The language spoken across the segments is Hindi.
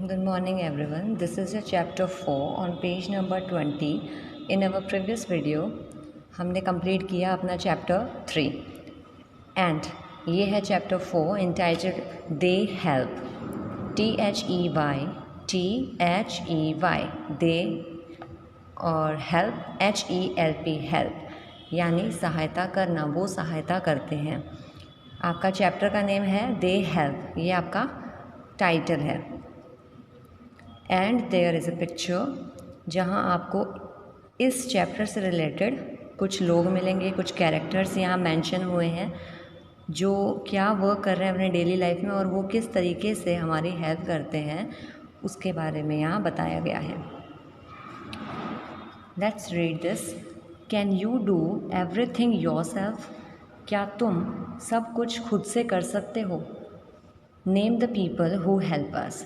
Good morning everyone. This is your chapter 4 on page number 20. In our previous video हमने कंप्लीट किया अपना चैप्टर 3 एंड ये है chapter 4 entitled they help THEY दे और हेल्प HELP हेल्प यानी सहायता करना, वो सहायता करते हैं। आपका चैप्टर का नेम है दे हेल्प, ये आपका टाइटल है। And there is a picture जहाँ आपको इस चैप्टर से रिलेटेड कुछ लोग मिलेंगे, कुछ कैरेक्टर्स यहाँ मेंशन हुए हैं जो क्या वर्क कर रहे हैं अपने डेली लाइफ में और वो किस तरीके से हमारी हेल्प करते हैं, उसके बारे में यहाँ बताया गया है। Let's read this. Can you do everything yourself? क्या तुम सब कुछ खुद से कर सकते हो? Name the people who help us.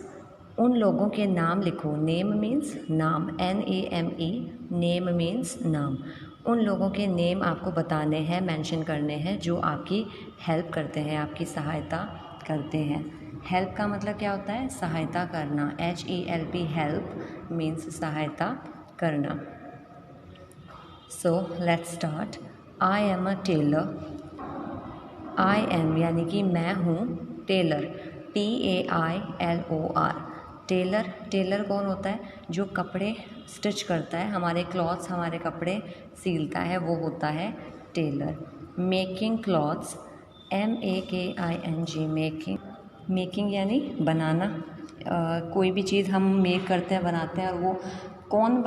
उन लोगों के नाम लिखो। नेम मीन्स नाम, NAME, नेम मीन्स नाम। उन लोगों के नेम आपको बताने हैं, मेंशन करने हैं जो आपकी हेल्प करते हैं, आपकी सहायता करते हैं। हेल्प का मतलब क्या होता है? सहायता करना। HELP हेल्प मीन्स सहायता करना। So let's start. I am a tailor. I am यानी कि मैं हूँ, टेलर TAILOR। टेलर कौन होता है? जो कपड़े स्टिच करता है, हमारे क्लॉथ्स, हमारे कपड़े सीलता है, वो होता है tailor. Making clothes MEKING। Making यानी बनाना। कोई भी चीज़ हम मेक करते हैं, बनाते हैं, और वो कौन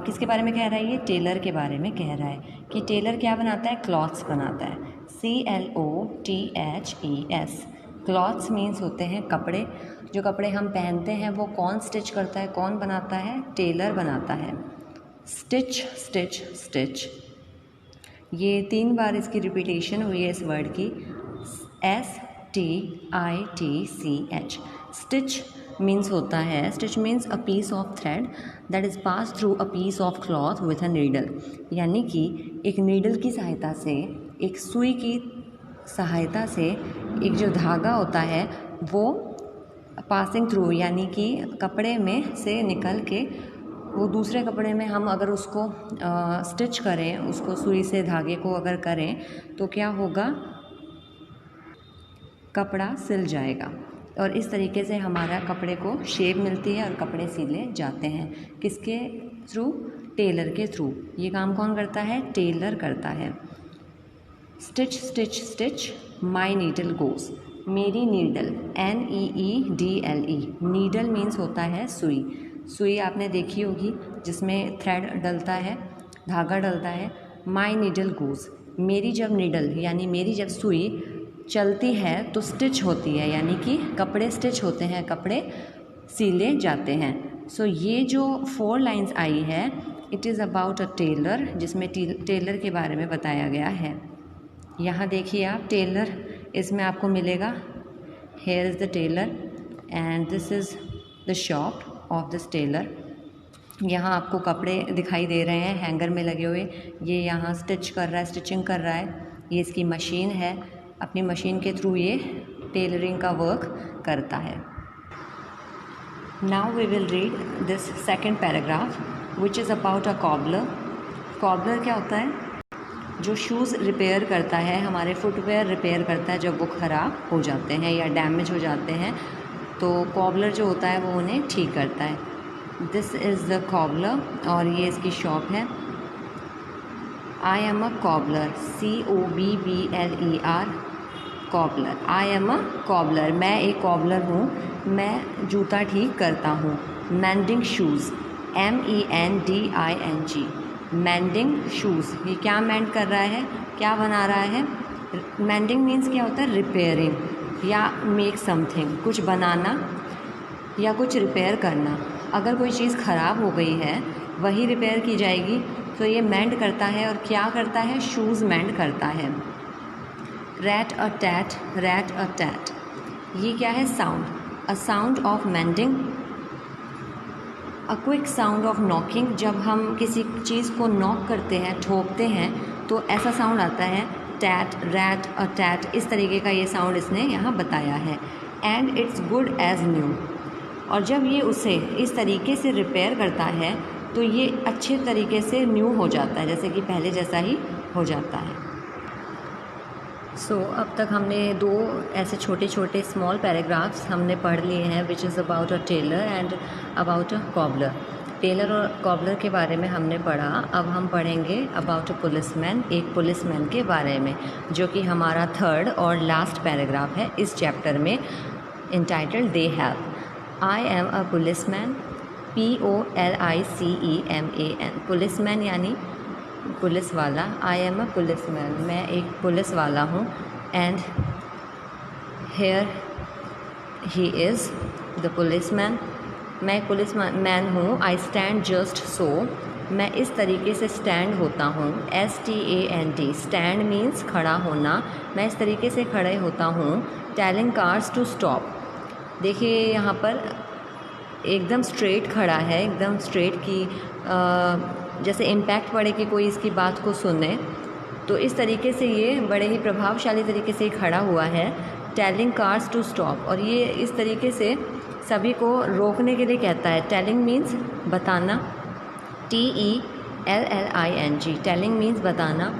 किसके बारे में कह रहा है? ये टेलर के बारे में कह रहा है कि टेलर क्या बनाता है? क्लॉथ्स बनाता है। CLOTHES। क्लॉथ्स मीन्स होते हैं कपड़े। जो कपड़े हम पहनते हैं वो कौन स्टिच करता है, कौन बनाता है? टेलर बनाता है। स्टिच स्टिच स्टिच, ये 3 बार इसकी रिपीटेशन हुई है इस वर्ड की। STITCH। स्टिच मीन्स होता है, stitch means a piece of thread that is pass through a piece of cloth with a needle. यानी कि एक नीडल की सहायता से, एक सुई की सहायता से एक जो धागा होता है वो पासिंग थ्रू यानी कि कपड़े में से निकल के वो दूसरे कपड़े में हम अगर उसको स्टिच करें, उसको सुई से धागे को अगर करें तो क्या होगा? कपड़ा सिल जाएगा। और इस तरीके से हमारा कपड़े को शेप मिलती है और कपड़े सिले जाते हैं। किसके थ्रू? टेलर के थ्रू। ये काम कौन करता है? टेलर करता है। स्टिच स्टिच स्टिच माई नीडल गोज़। मेरी नीडल NEEDLE। नीडल मीन्स होता है सुई। सुई आपने देखी होगी जिसमें थ्रेड डलता है, धागा डलता है। माई नीडल गोज़, मेरी जब नीडल यानी मेरी जब सुई चलती है तो स्टिच होती है, यानी कि कपड़े स्टिच होते हैं, कपड़े सिले जाते हैं। सो ये जो 4 लाइन्स आई है, it is about a Taylor, जिसमें टेलर के बारे में बताया गया है। यहाँ देखिए आप, टेलर इसमें आपको मिलेगा। Here is the tailor and this is the shop of this tailor. यहाँ आपको कपड़े दिखाई दे रहे हैं हैंगर में लगे हुए। ये यहाँ स्टिच कर रहा है, स्टिचिंग कर रहा है। ये इसकी मशीन है, अपनी मशीन के थ्रू ये टेलरिंग का वर्क करता है। Now we will read this second paragraph which is about a cobbler. Cobbler क्या होता है? जो शूज़ रिपेयर करता है, हमारे फुटवेयर रिपेयर करता है जब वो ख़राब हो जाते हैं या डैमेज हो जाते हैं, तो कॉबलर जो होता है वो उन्हें ठीक करता है। दिस इज़ द कॉबलर और ये इसकी शॉप है। I am a cobbler COBBLER, cobbler. I am a cobbler, मैं एक कॉबलर हूँ, मैं जूता ठीक करता हूँ। मैंडिंग शूज़ MENDING, मैंडिंग शूज़। ये क्या मेंड कर रहा है, क्या बना रहा है? मैंडिंग मीन्स क्या होता है? रिपेयरिंग या मेक समथिंग, कुछ बनाना या कुछ रिपेयर करना। अगर कोई चीज़ ख़राब हो गई है, वही रिपेयर की जाएगी, तो ये मेंड करता है। और क्या करता है? शूज़ मेंड करता है। Rat a tat, rat a TET, ये क्या है? Sound. A sound of mending, a quick sound of knocking. जब हम किसी चीज़ को नॉक करते हैं, ठोकते हैं, तो ऐसा साउंड आता है। टैट, रैट अ टैट, इस तरीके का ये साउंड इसने यहाँ बताया है। And it's good as new, और जब ये उसे इस तरीके से रिपेयर करता है तो ये अच्छे तरीके से न्यू हो जाता है, जैसे कि पहले जैसा ही हो जाता है। अब तक हमने 2 ऐसे छोटे छोटे स्मॉल पैराग्राफ्स हमने पढ़ लिए हैं, which is about a tailor and about a cobbler. Tailor और कॉबलर के बारे में हमने पढ़ा। अब हम पढ़ेंगे अबाउट अ पुलिसमैन, एक पुलिसमैन के बारे में, जो कि हमारा 3rd और लास्ट पैराग्राफ है इस चैप्टर में, entitled they help. I am a policeman, POLICEMAN, policeman यानी पुलिस वाला। आई एम अ पुलिसमैन, मैं एक पुलिस वाला हूँ। And here he is the policeman, मैं एक पुलिसमैन हूँ। आई स्टैंड जस्ट सो, मैं इस तरीके से स्टैंड होता हूँ। STAND, स्टैंड मीन्स खड़ा होना, मैं इस तरीके से खड़े होता हूँ। टेलिंग कार्स टू स्टॉप, देखिए यहाँ पर एकदम स्ट्रेट खड़ा है, एकदम स्ट्रेट की जैसे इम्पैक्ट पड़े कि कोई इसकी बात को सुने, तो इस तरीके से ये बड़े ही प्रभावशाली तरीके से खड़ा हुआ है। टेलिंग कार्स टू स्टॉप, और ये इस तरीके से सभी को रोकने के लिए कहता है। टेलिंग मीन्स बताना, TELLING, टेलिंग मीन्स बताना।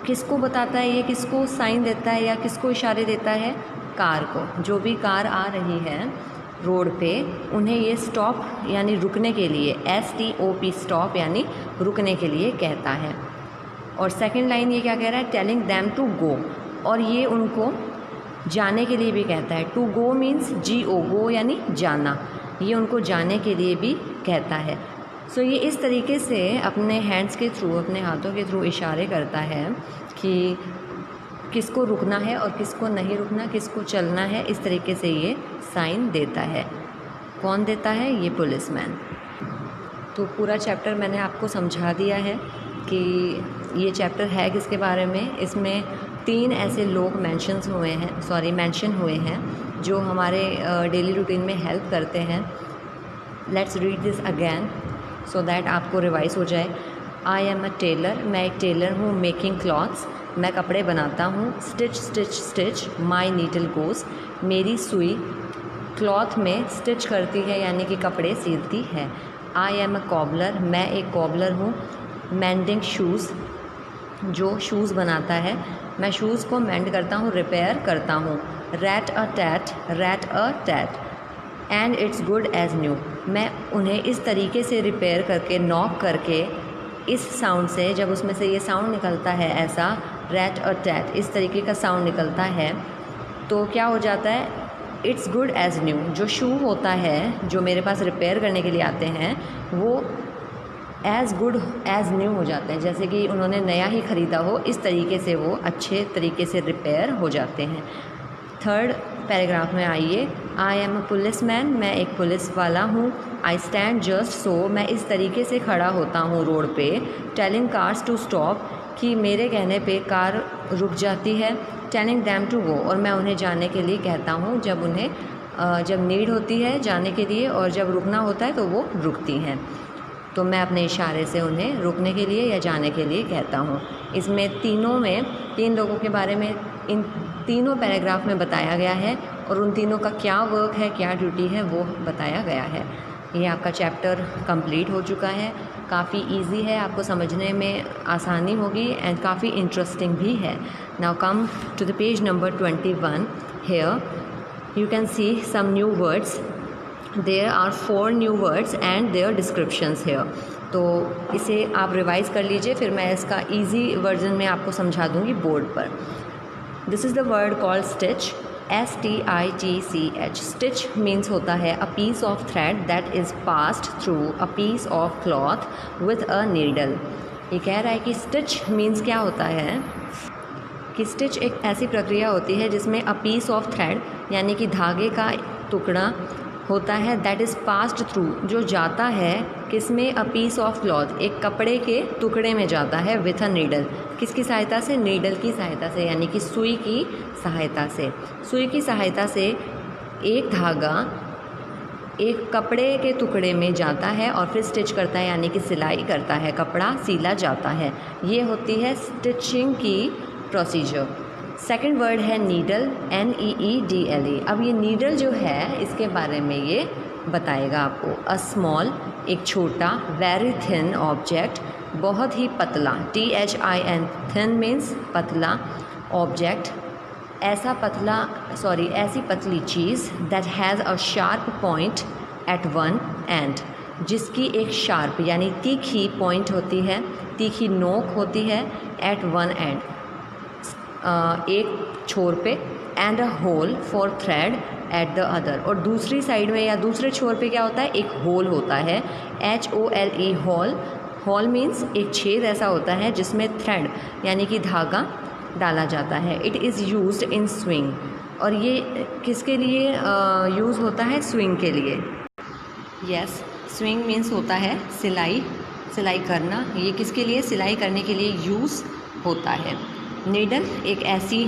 किसको बताता है ये, किसको साइन देता है या किसको इशारे देता है? कार को। जो भी कार आ रही है रोड पे, उन्हें ये स्टॉप यानी रुकने के लिए, STOP स्टॉप यानी रुकने के लिए कहता है। और सेकंड लाइन ये क्या कह रहा है? टेलिंग दैम टू गो, और ये उनको जाने के लिए भी कहता है। टू गो मीन्स GO, गो यानी जाना, ये उनको जाने के लिए भी कहता है। ये इस तरीके से अपने हैंड्स के थ्रू, अपने हाथों के थ्रू इशारे करता है कि किसको रुकना है और किसको नहीं रुकना, किसको चलना है, इस तरीके से ये साइन देता है। कौन देता है? ये पुलिसमैन। तो पूरा चैप्टर मैंने आपको समझा दिया है कि ये चैप्टर है किसके बारे में। इसमें 3 ऐसे लोग मेंशन हुए हैं जो हमारे डेली रूटीन में हेल्प करते हैं। Let's read this again so that आपको रिवाइज हो जाए। आई एम अ टेलर, मैं एक टेलर हूँ। मेकिंग क्लॉथ्स, मैं कपड़े बनाता हूँ। स्टिच स्टिच स्टिच, माई नीडल गोज़, मेरी सुई क्लॉथ में स्टिच करती है यानी कि कपड़े सीलती है। आई एम अ कॉबलर, मैं एक कॉबलर हूँ। मेंडिंग शूज़, जो शूज़ बनाता है, मैं शूज़ को मेंड करता हूँ, रिपेयर करता हूँ। Rat a tat, and it's good as new, मैं उन्हें इस तरीके से रिपेयर करके, नॉक करके, इस साउंड से, जब उसमें से ये साउंड निकलता है ऐसा रैट और टैट, इस तरीके का साउंड निकलता है, तो क्या हो जाता है? इट्स गुड एज न्यू, जो शू होता है जो मेरे पास रिपेयर करने के लिए आते हैं, वो एज़ गुड एज़ न्यू हो जाते हैं, जैसे कि उन्होंने नया ही ख़रीदा हो, इस तरीके से वो अच्छे तरीके से रिपेयर हो जाते हैं। 3rd पैराग्राफ में आइए। I am a police man, मैं एक पुलिस वाला हूँ। आई स्टैंड जस्ट सो, मैं इस तरीके से खड़ा होता हूँ रोड पे। टेलिंग कार्स टू स्टॉप, कि मेरे कहने पे कार रुक जाती है। टेलिंग दैम टू गो, और मैं उन्हें जाने के लिए कहता हूँ जब नीड होती है जाने के लिए, और जब रुकना होता है तो वो रुकती हैं। तो मैं अपने इशारे से उन्हें रुकने के लिए या जाने के लिए कहता हूँ। इसमें 3 लोगों के बारे में इन 3 पैराग्राफ में बताया गया है, और उन तीनों का क्या वर्क है, क्या ड्यूटी है, वो बताया गया है। ये आपका चैप्टर कंप्लीट हो चुका है। काफ़ी इजी है, आपको समझने में आसानी होगी, एंड काफ़ी इंटरेस्टिंग भी है। Now come to the page number 21। Here you can see some new words. There are 4 new words and their descriptions here. तो इसे आप रिवाइज़ कर लीजिए, फिर मैं इसका ईजी वर्जन में आपको समझा दूँगी बोर्ड पर। This is the word called stitch, STITCH। Stitch means होता है a piece of thread that is passed through a piece of cloth with a needle. ये कह रहा है कि स्टिच मीन्स क्या होता है, कि स्टिच एक ऐसी प्रक्रिया होती है जिसमें अ पीस ऑफ थ्रेड यानी कि धागे का टुकड़ा होता है, दैट इज़ पास्ड थ्रू, जो जाता है किसमें? अ पीस ऑफ क्लॉथ, एक कपड़े के टुकड़े में जाता है, विथ अ नीडल, किसकी सहायता से? नीडल की सहायता से, यानी कि सुई की सहायता से। सुई की सहायता से एक धागा एक कपड़े के टुकड़े में जाता है और फिर स्टिच करता है, यानी कि सिलाई करता है, कपड़ा सिला जाता है। ये होती है स्टिचिंग की प्रोसीजर। सेकंड वर्ड है नीडल, NEEDLE। अब ये नीडल जो है, इसके बारे में ये बताएगा आपको। अ स्मॉल, एक छोटा, वेरी थिन ऑब्जेक्ट, बहुत ही पतला, THIN, थिन मीन्स पतला, ऑब्जेक्ट ऐसा ऐसी पतली चीज़, that has a sharp point at one end, जिसकी एक शार्प यानी तीखी पॉइंट होती है, तीखी नोक होती है, एट वन एंड, एक छोर पे, and a hole for thread at the other, और दूसरी साइड में या दूसरे छोर पे क्या होता है, एक होल होता है, HOLE, होल। होल मीन्स एक छेद ऐसा होता है जिसमें थ्रेड यानी कि धागा डाला जाता है। It is used in swing, और ये किसके लिए यूज़ होता है, स्विंग के लिए। यस, स्विंग मीन्स होता है सिलाई करना। ये किसके लिए, सिलाई करने के लिए यूज़ होता है। नीडल एक ऐसी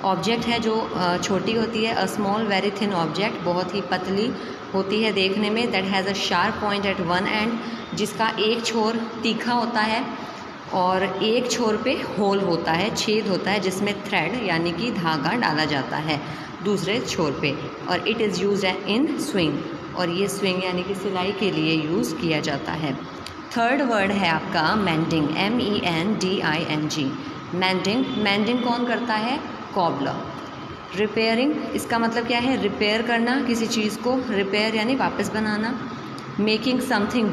ऑब्जेक्ट है जो छोटी होती है। A small very thin object, बहुत ही पतली होती है देखने में। That has a sharp point at one end, जिसका एक छोर तीखा होता है और एक छोर पे होल होता है, छेद होता है, जिसमें थ्रेड यानी कि धागा डाला जाता है दूसरे छोर पे। और it is used in swing, और ये स्विंग यानी कि सिलाई के लिए यूज़ किया जाता है। थर्ड वर्ड है आपका मेंडिंग, MENDING। मेंडिंग कौन करता है, कॉबलर। रिपेयरिंग, इसका मतलब क्या है, रिपेयर करना किसी चीज़ को, रिपेयर यानी वापस बनाना। मेकिंग समथिंग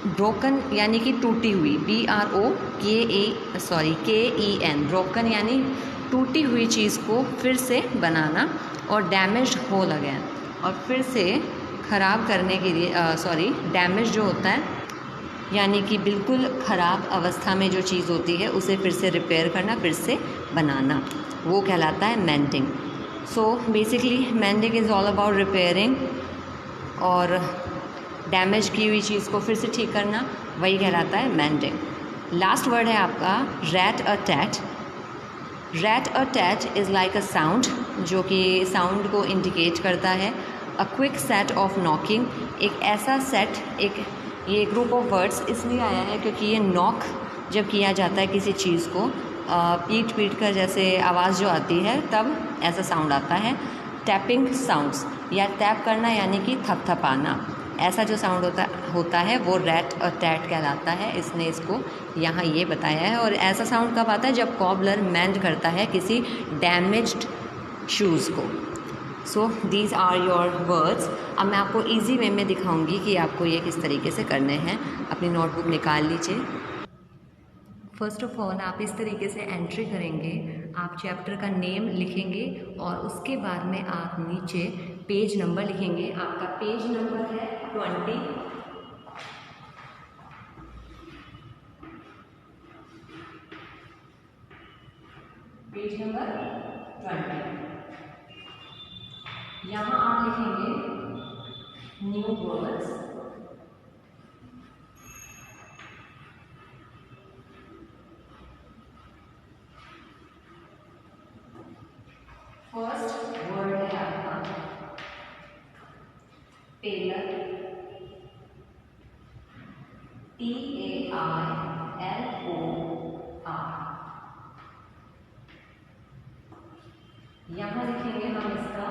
ब्रोकन यानी कि टूटी हुई, BROKEN, ब्रोकन यानी टूटी हुई चीज़ को फिर से बनाना। और डैमेज्ड होल अगेन, और फिर से ख़राब करने के लिए डैमेज जो होता है यानी कि बिल्कुल ख़राब अवस्था में जो चीज़ होती है उसे फिर से रिपेयर करना, फिर से बनाना, वो कहलाता है mending. So basically mending is all about repairing, और डैमेज की हुई चीज़ को फिर से ठीक करना, वही कहलाता है मेंडिंग। लास्ट वर्ड है आपका rat a tat. Rat a tat is like a sound, जो कि साउंड को इंडिकेट करता है। A quick set of knocking, एक ऐसा सेट, ये ग्रुप ऑफ वर्ड्स इसलिए आया है क्योंकि ये नॉक जब किया जाता है किसी चीज़ को, पीट कर जैसे आवाज़ जो आती है तब ऐसा साउंड आता है। टैपिंग साउंड्स, या टैप करना यानी कि थपथपाना, ऐसा जो साउंड होता है वो रैट और टैट कहलाता है। इसने इसको यहाँ ये बताया है। और ऐसा साउंड कब आता है, जब कॉबलर मेंड करता है किसी डैमेज्ड शूज़ को। So these are your words. अब मैं आपको इजी वे में दिखाऊंगी कि आपको ये किस तरीके से करने हैं। अपनी नोटबुक निकाल लीजिए। फर्स्ट ऑफ ऑल आप इस तरीके से एंट्री करेंगे, आप चैप्टर का नेम लिखेंगे और उसके बाद में आप नीचे पेज नंबर लिखेंगे। आपका पेज नंबर है 20, पेज नंबर 20। यहाँ आप लिखेंगे न्यू वर्ड्स, फर्स्ट वर्ड है आपका टेलर, TAILOR। यहाँ लिखेंगे हम इसका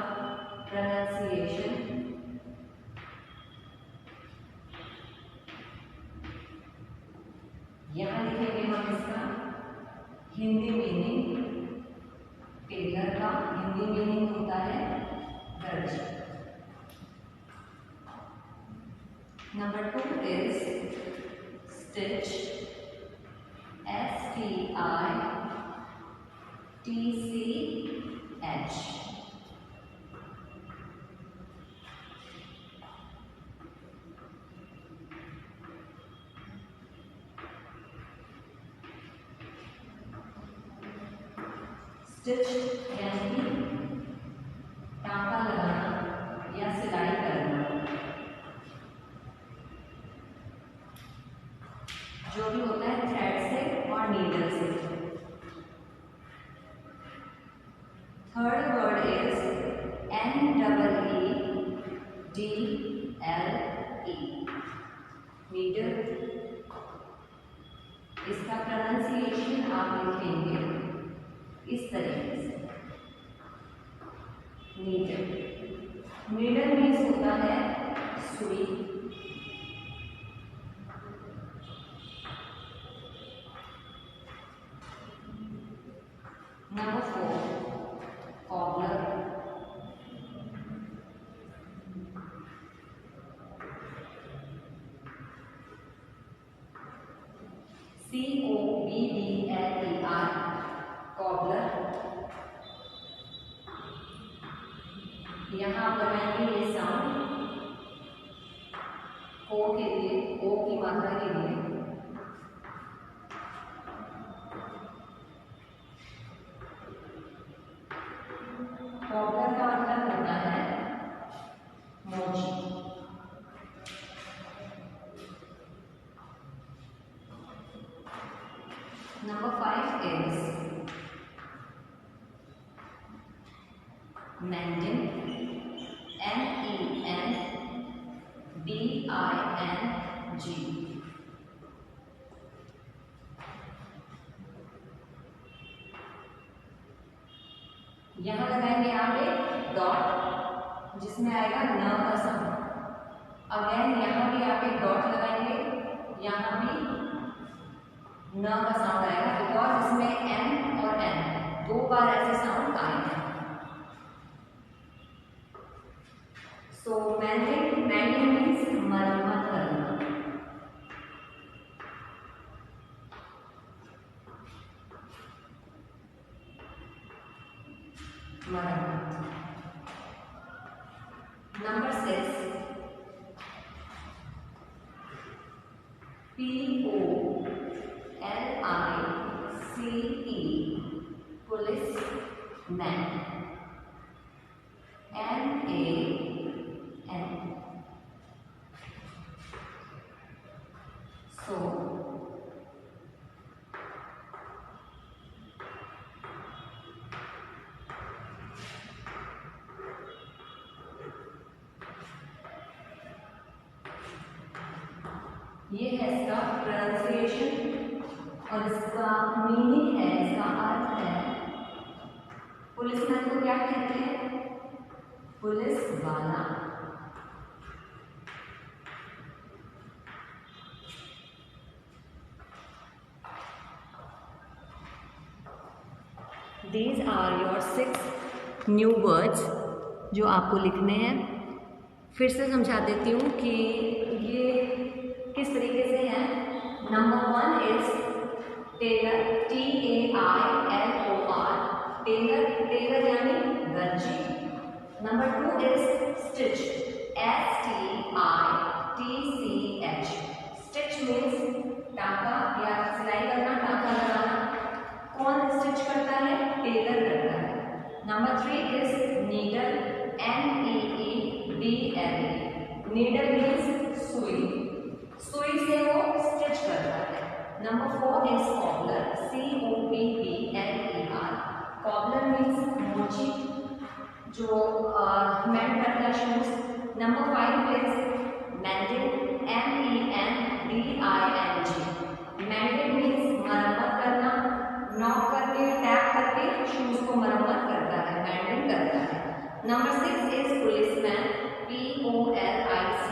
प्रोनाउंसिएशन, यहाँ लिखेंगे हम इसका हिंदी मीनिंग। टेलर का हिंदी मीनिंग होता है दर्जी। Number 2 is stitch, STITCH। Stitch यानी टाँका लगाना या सिलाई करना, जो भी होता है थ्रेड से और नीडल से। Third word is NEEDLE, needle. इसका प्रोनाउंसिएशन आप लिखेंगे इस तरीके से, नीडल। नीडल मीन्स होता है सुई। Number 4 cobbler. COBBLER cobbler. यहाँ आप लगाएंगे ये साउंड ओ के लिए, ओ की मात्रा के लिए। कॉबलर का मतलब होता है मोची। Number 5 is mending, MENDING। यहाँ लगाएंगे आप एक डॉट जिसमें आएगा न का साउंड। अगेन यहाँ भी आप एक डॉट लगाएंगे, यहाँ भी न का साउंड आएगा बिकॉज इसमें एन और एन 2 बार ऐसे साउंड आए हैं। सो मेंडिंग मीन्स मरम्मत करना। मरम्मत। Number 6 POLICE police man. MAN सो ये है इसका प्रोनाउंसिएशन और इसका मीनिंग है, इसका अर्थ है पुलिसमैन को क्या कहते हैं? पुलिस वाला। These are your 6 new words जो आपको लिखने हैं। फिर से समझा देती हूँ कि ये किस तरीके से है। Number 1 is tailor, TAILOR, tailor, tailor यानी दर्जी। Number 2 is stitch, STITCH, stitch means टाका या सिलाई करना, टाका लगाना। कौन स्टिच करता है? टेलर करता है। Number 3 is needle, NEEDLE, needle means सुई, सुई से वो स्टिच करता है। Number 4 is cobbler, COBBLER, cobbler means मोची जो मेंड करता है shoes. Number 5 is mending, MENDING, mending means मरम्मत करना, नॉक करके टैप करके शूज को मरम्मत करता है, मेंडिंग करता है। Number 6 is policeman, POLICEMAN,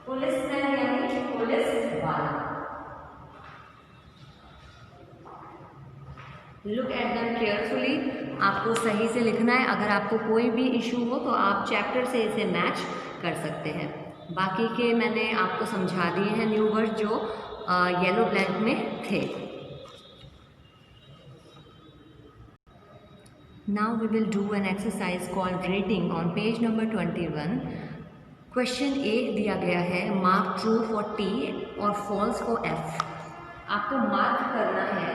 policeman यानी पुलिस वाला। लुक एट देम केयरफुली, आपको सही से लिखना है। अगर आपको कोई भी इशू हो तो आप चैप्टर से इसे मैच कर सकते हैं। बाकी के मैंने आपको समझा दिए हैं न्यू वर्ड जो येलो ब्लैंक में थे। Now we will do an exercise called rating on page number 21। Question A दिया गया है, मार्क ट्रू फॉर T और फॉल्स फॉर F। आपको मार्क करना है।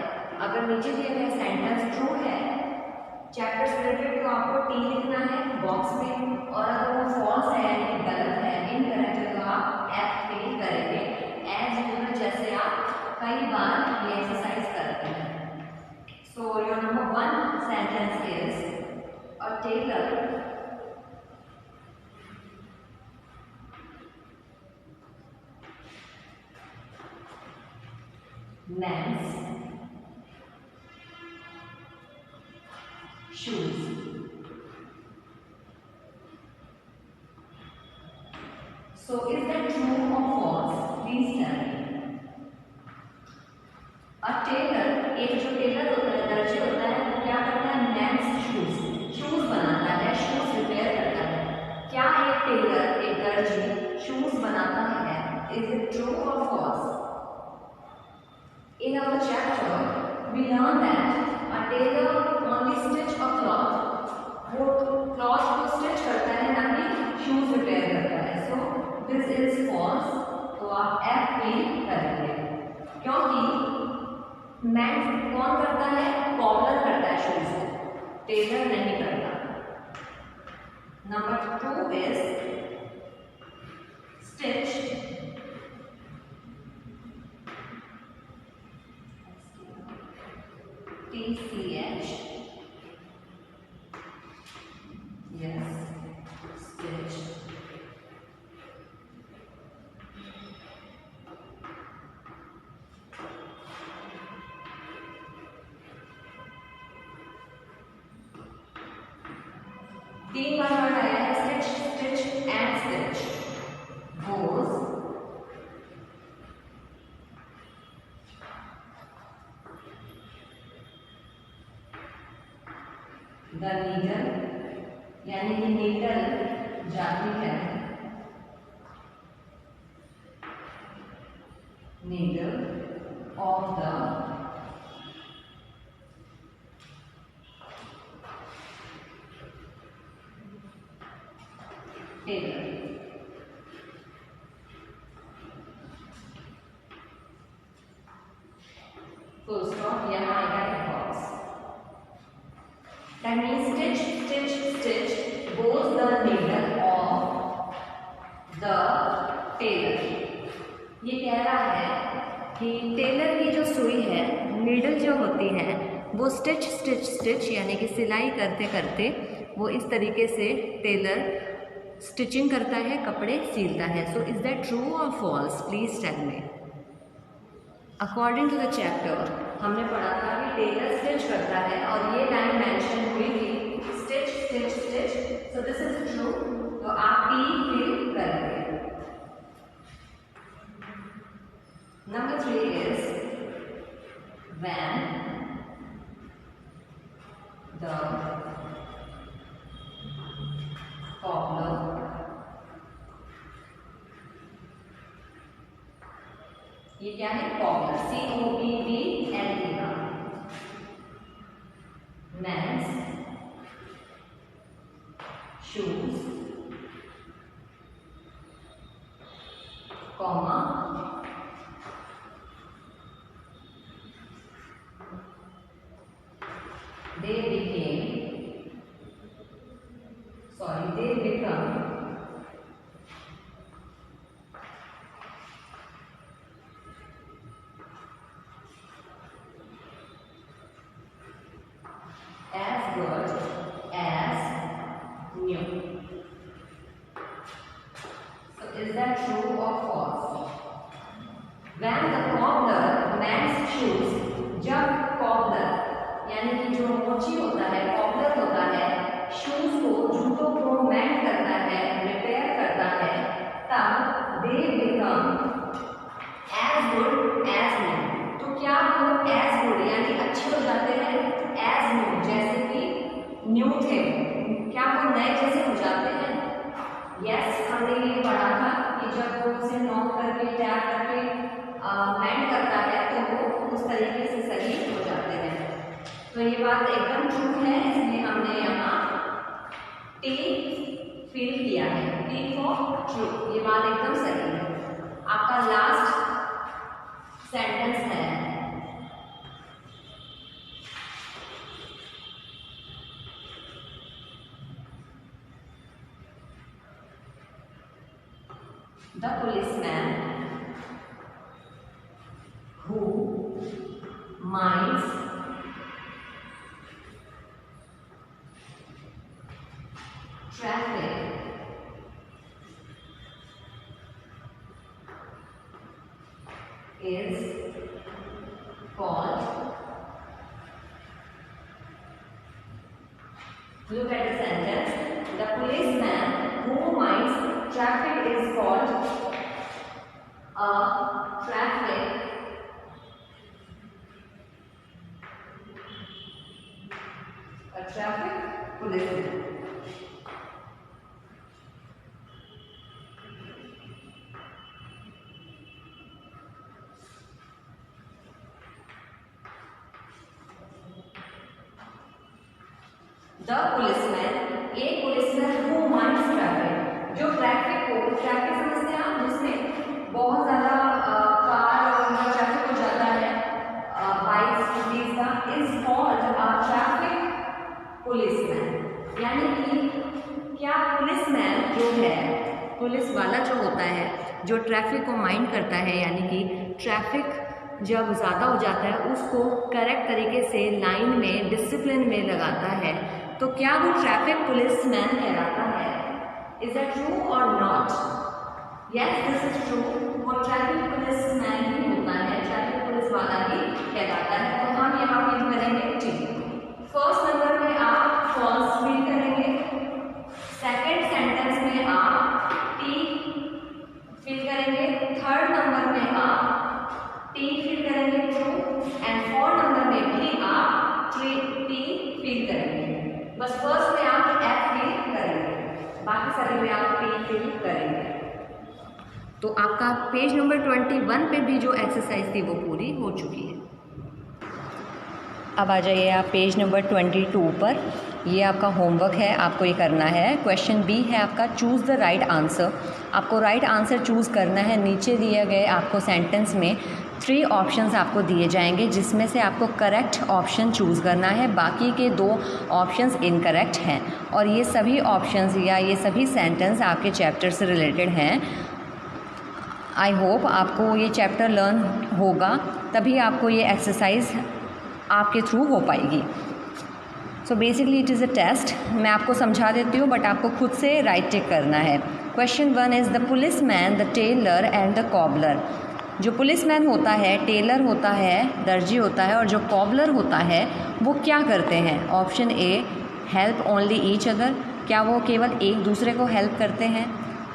अगर नीचे दिया गया सेंटेंस ट्रू है चैप्टर से रिलेटेड तो आपको T लिखना है बॉक्स में, और अगर वो फॉल्स है यानी गलत है, इनकरेक्ट है तो आप F पे करेंगे। एज यूजुअल जैसे आप कई बार ये एक्सरसाइज करते हैं। So your number 1 sentence is a tailor mends shoes. So is that true or false? Please tell me. A tailor, एक जो टेलर होता है, दर्जी होता है, वो क्या करता है? मेंस शूज बनाता है, शूज रिपेयर करता है। क्या एक टेलर, एक दर्जी शूज बनाता है? Is it true or false? In our chapter, we learn that a tailor only stitch a cloth. वो क्लॉथ को स्टिच करता है, ना कि शूज रिपेयर करता है। So this is false. तो आप एफ पे करेंगे, क्योंकि मैन कौन करता है? कॉलर करता है शूज को, टेलर नहीं करता। Number 2 is stitch. TCH, yes, stitch। तीन बार वर्ड आया है, stitch, stitch and stitch. Goes the needle, यानी कि नीडल जाती है, needle of the tailor. Full stop, यहाँ आएगा एक box. That means stitch, stitch, stitch goes the needle of the tailor। ये कह रहा है कि टेलर की जो सुई है, नीडल जो होती है, वो स्टिच स्टिच स्टिच यानी कि सिलाई करते करते वो इस तरीके से टेलर स्टिचिंग करता है, कपड़े सिलता है। सो इज दैट ट्रू और false? Please tell me. According to the chapter हमने पढ़ा था कि टेलर स्टिच करता है और ये लाइन मेंशन हुई थी, stitch stitch stitch. So this is true. तो आप पी फिल करेंगे। Number 3 is when the cobbler ये क्या है? Cobbler, COBBLER, mends shoes, comma they become as good as new। So is that true or false? When the cobbler mends shoes, जब cobbler यानी कि जो मोची होता है, कॉबलर होता है, शूज को, जूतों को मेंड करता है, रिपेयर करता है, तब they become as good as new. तो क्या वो एज गुड यानी अच्छे हो जाते हैं एज न्यू, जैसे कि न्यू थे, क्या वो नए जैसे हो जाते हैं? यस, हमने ये पढ़ा था कि जब वो उसे नॉक करके टैप करके मेंड करता है तो वो उस तरीके से सही हो जाते हैं। तो ये बात एकदम ट्रू है, इसलिए हमने यहाँ टी फिल किया है, टी फॉर ट्रू। ये बात एकदम सही है। आपका लास्ट सेंटेंस है the policeman who minds traffic is called, look at the sentence, the policeman who minds traffic is called the policeman, एक पुलिसमैन हु माइंड्स ट्रैफिक, जो ट्रैफिक समझते हैं आप, जिसमें बहुत ज़्यादा कार और ट्रैफिक हो जाता है, बाइक स्कूटीज का, is called a traffic policeman. यानी कि क्या पुलिसमैन जो है, पुलिस वाला जो होता है, जो ट्रैफिक को माइंड करता है, यानी कि ट्रैफिक जब ज़्यादा हो जाता है उसको करेक्ट तरीके से लाइन में, डिसिप्लिन में लगाता है, तो क्या वो ट्रैफिक पुलिसमैन कहलाता है? इज दैट ट्रू और not? Yes, this is true. वो ट्रैफिक पुलिसमैन ही होता है, ट्रैफिक पुलिस वाला ही कहलाता है। तो हम यहाँ फिल करेंगे टी। फर्स्ट नंबर में आप फॉल्स फिल करेंगे, सेकेंड सेंटेंस में आप टी फिल करेंगे, थर्ड नंबर में आप टी फिल करेंगे ट्रू, एंड फोर्थ नंबर में भी आप टी फिल करेंगे। बस फर्स्ट में आप एफ फिल करेंगे, बाकी सभी में आप टी फिल करेंगे। तो आपका पेज नंबर 21 पे भी जो एक्सरसाइज थी वो पूरी हो चुकी है। अब आ जाइए आप पेज नंबर 22 पर। ये आपका होमवर्क है, आपको ये करना है। क्वेश्चन बी है आपका, चूज़ द राइट आंसर। आपको राइट आंसर चूज़ करना है। नीचे दिए गए आपको सेंटेंस में 3 ऑप्शंस आपको दिए जाएंगे, जिसमें से आपको करेक्ट ऑप्शन चूज़ करना है, बाकी के 2 ऑप्शंस इनकरेक्ट हैं। और ये सभी ऑप्शंस या ये सभी सेंटेंस आपके चैप्टर से रिलेटेड हैं। आई होप आपको ये चैप्टर लर्न होगा, तभी आपको ये एक्सरसाइज आपके थ्रू हो पाएगी। So basically it is a test. मैं आपको समझा देती हूँ, बट आपको खुद से राइट टिक करना है। Question 1 is the policeman, the tailor and the cobbler. जो पुलिसमैन होता है, टेलर होता है, दर्जी होता है, और जो कॉबलर होता है वो क्या करते हैं? Option A, help only each other. क्या वो केवल एक दूसरे को हेल्प करते हैं?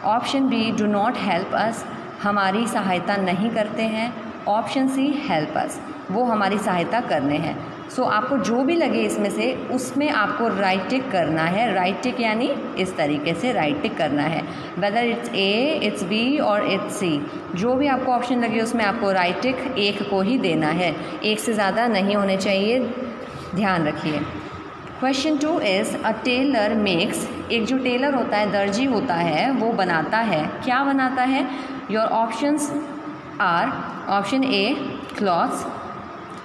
Option B, do not help us, हमारी सहायता नहीं करते हैं। ऑप्शन सी, हेल्प अस, वो हमारी सहायता करने हैं। सो आपको जो भी लगे इसमें से, उसमें आपको राइट टिक करना है। राइट टिक यानी इस तरीके से राइट टिक करना है, whether it's A, it's B और इट्स सी। जो भी आपको ऑप्शन लगे उसमें आपको राइट टिक एक को ही देना है, एक से ज़्यादा नहीं होने चाहिए, ध्यान रखिए। Question 2 is a tailor makes, एक जो टेलर होता है, दर्जी होता है, वो बनाता है। क्या बनाता है? Your options are, option A clothes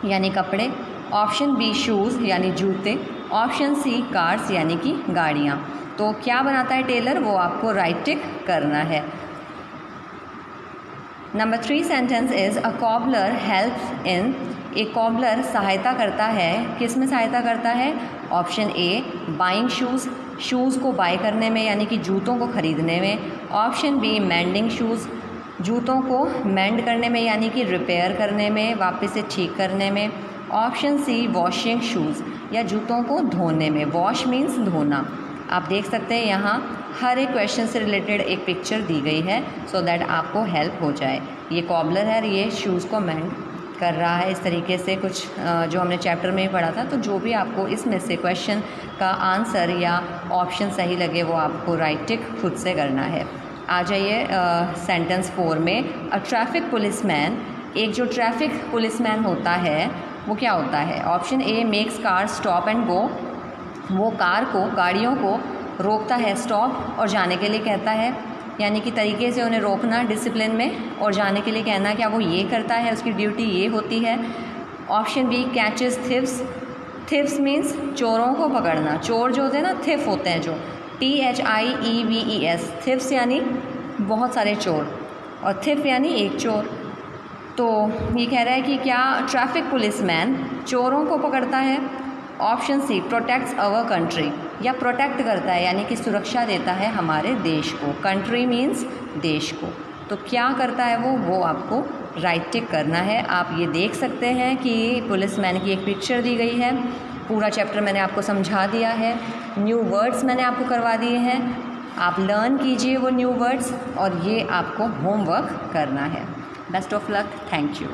यानी कपड़े, ऑप्शन बी शूज़ यानी जूते, ऑप्शन सी कार्स यानी कि गाड़ियाँ। तो क्या बनाता है टेलर, वो आपको राइट टिक करना है। Number 3 sentence is a cobbler helps in, एक कॉबलर सहायता करता है, किस में सहायता करता है? Option A, buying shoes, shoes को बाय करने में यानी कि जूतों को ख़रीदने में। ऑप्शन बी, मेंडिंग शूज़, जूतों को मेंड करने में यानी कि रिपेयर करने में, वापस से ठीक करने में। ऑप्शन सी, वॉशिंग शूज़, या जूतों को धोने में। वॉश मीन्स धोना। आप देख सकते हैं यहाँ हर एक क्वेश्चन से रिलेटेड एक पिक्चर दी गई है, सो दैट आपको हेल्प हो जाए। ये कॉबलर है, ये शूज़ को मेंड कर रहा है, इस तरीके से कुछ जो हमने चैप्टर में ही पढ़ा था। तो जो भी आपको इसमें से क्वेश्चन का आंसर या ऑप्शन सही लगे वो आपको राइट टिक खुद से करना है। आ जाइए सेंटेंस 4 में। अ ट्रैफिक पुलिसमैन, एक जो ट्रैफिक पुलिसमैन होता है वो क्या होता है? Option A, makes car stop and go, वो कार को, गाड़ियों को रोकता है, स्टॉप और जाने के लिए कहता है, यानी कि तरीके से उन्हें रोकना डिसिप्लिन में, और जाने के लिए कहना, क्या वो ये करता है, उसकी ड्यूटी ये होती है। ऑप्शन बी, कैचेस थिफ्स, थिफ्स मीन्स चोरों को पकड़ना। चोर जो होते हैं ना, थिफ होते हैं जो, THIEVES, थिफ्स यानी बहुत सारे चोर, और थिफ यानी एक चोर। तो ये कह रहा है कि क्या ट्रैफिक पुलिसमैन चोरों को पकड़ता है? Option C, protects our country, या प्रोटेक्ट करता है यानी कि सुरक्षा देता है हमारे देश को। कंट्री मीन्स देश को। तो क्या करता है वो आपको राइट टिक करना है। आप ये देख सकते हैं कि पुलिसमैन की एक पिक्चर दी गई है। पूरा चैप्टर मैंने आपको समझा दिया है, न्यू वर्ड्स मैंने आपको करवा दिए हैं। आप लर्न कीजिए वो न्यू वर्ड्स, और ये आपको होमवर्क करना है। Best of luck, thank you.